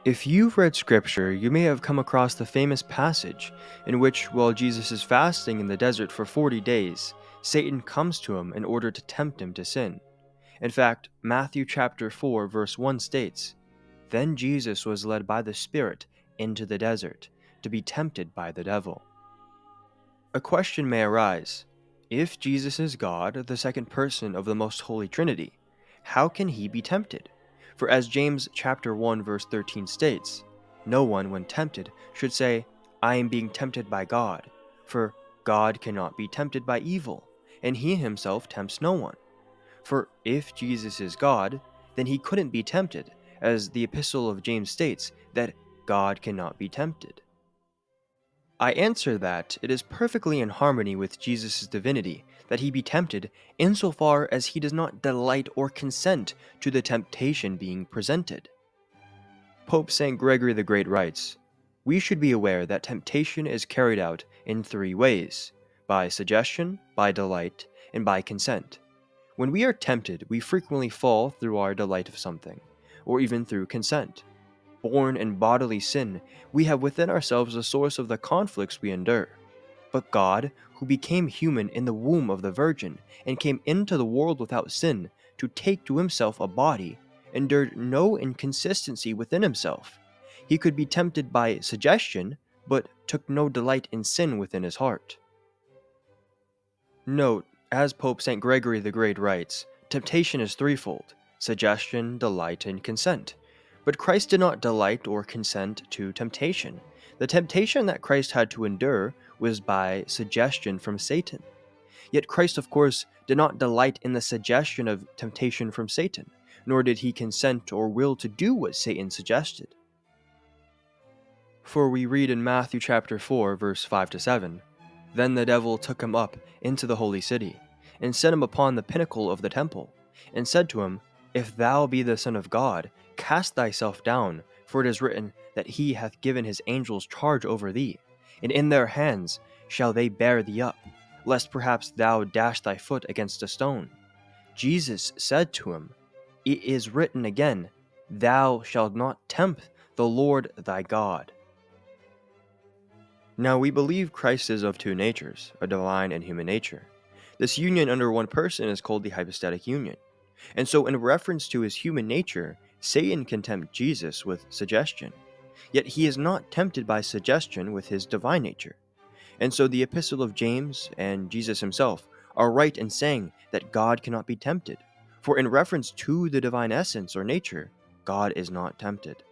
If you've read scripture, you may have come across the famous passage in which, while Jesus is fasting in the desert for 40 days, Satan comes to him in order to tempt him to sin. In fact, Matthew chapter 4 verse 1 states, "Then Jesus was led by the Spirit into the desert to be tempted by the devil." A question may arise. If Jesus is God, the second person of the most holy Trinity, how can he be tempted? For as James chapter 1 verse 13 states, no one when tempted should say, "I am being tempted by God," for God cannot be tempted by evil, and he himself tempts no one. For if Jesus is God, then he couldn't be tempted, as the epistle of James states that God cannot be tempted. I answer that it is perfectly in harmony with Jesus' divinity that he be tempted insofar as he does not delight or consent to the temptation being presented. Pope St. Gregory the Great writes, "We should be aware that temptation is carried out in three ways: by suggestion, by delight, and by consent. When we are tempted, we frequently fall through our delight of something, or even through consent. Born in bodily sin, we have within ourselves the source of the conflicts we endure. But God, who became human in the womb of the Virgin and came into the world without sin to take to himself a body, endured no inconsistency within himself. He could be tempted by suggestion, but took no delight in sin within his heart." Note, as Pope St. Gregory the Great writes, temptation is threefold: suggestion, delight, and consent. But Christ did not delight or consent to temptation. The temptation that Christ had to endure was by suggestion from Satan. Yet Christ, of course, did not delight in the suggestion of temptation from Satan, nor did he consent or will to do what Satan suggested. For we read in Matthew chapter 4, verse 5 to 7, "Then the devil took him up into the holy city, and set him upon the pinnacle of the temple, and said to him, If thou be the Son of God, cast thyself down, for it is written that he hath given his angels charge over thee, and in their hands shall they bear thee up, lest perhaps thou dash thy foot against a stone. Jesus said to him, It is written again, Thou shalt not tempt the Lord thy God." Now we believe Christ is of two natures, a divine and human nature. This union under one person is called the hypostatic union. And so in reference to his human nature, Satan can tempt Jesus with suggestion. Yet he is not tempted by suggestion with his divine nature. And so the epistle of James and Jesus himself are right in saying that God cannot be tempted. For in reference to the divine essence or nature, God is not tempted.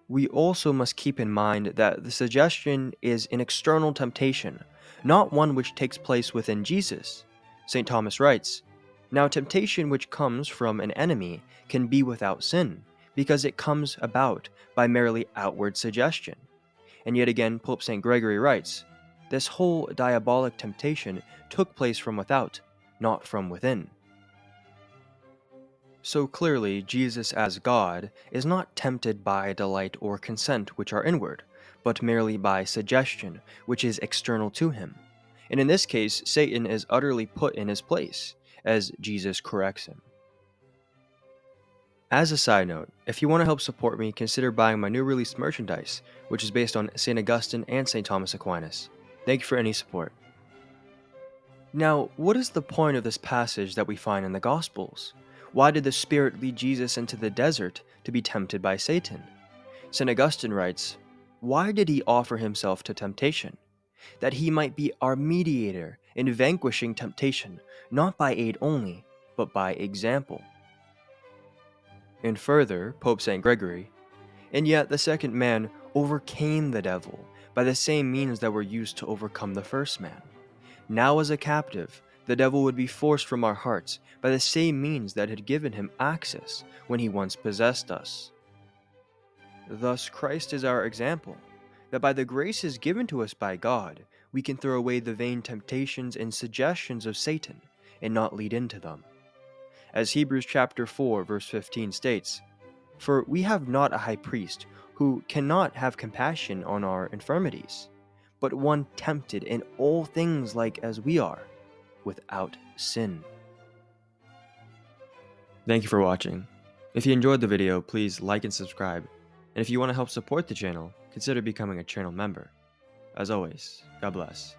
We also must keep in mind that the suggestion is an external temptation, not one which takes place within Jesus. St. Thomas writes, "Now temptation which comes from an enemy can be without sin, because it comes about by merely outward suggestion." And yet again, Pope St. Gregory writes, "This whole diabolic temptation took place from without, not from within." So clearly, Jesus as God is not tempted by delight or consent which are inward, but merely by suggestion which is external to him. And in this case, Satan is utterly put in his place, as Jesus corrects him. As a side note, if you want to help support me, consider buying my new released merchandise, which is based on St. Augustine and St. Thomas Aquinas. Thank you for any support. Now, what is the point of this passage that we find in the Gospels? Why did the Spirit lead Jesus into the desert to be tempted by Satan? St. Augustine writes, "Why did he offer himself to temptation? That he might be our mediator in vanquishing temptation, not by aid only, but by example." And further, Pope St. Gregory, "And yet the second man overcame the devil by the same means that were used to overcome the first man. Now as a captive, the devil would be forced from our hearts by the same means that had given him access when he once possessed us. Thus Christ is our example, that by the graces given to us by God, we can throw away the vain temptations and suggestions of Satan and not lead into them. As Hebrews chapter 4 verse 15 states, "For we have not a high priest who cannot have compassion on our infirmities, but one tempted in all things like as we are, without sin." Thank you for watching. If you enjoyed the video, please like and subscribe. And if you want to help support the channel, consider becoming a channel member. As always, God bless.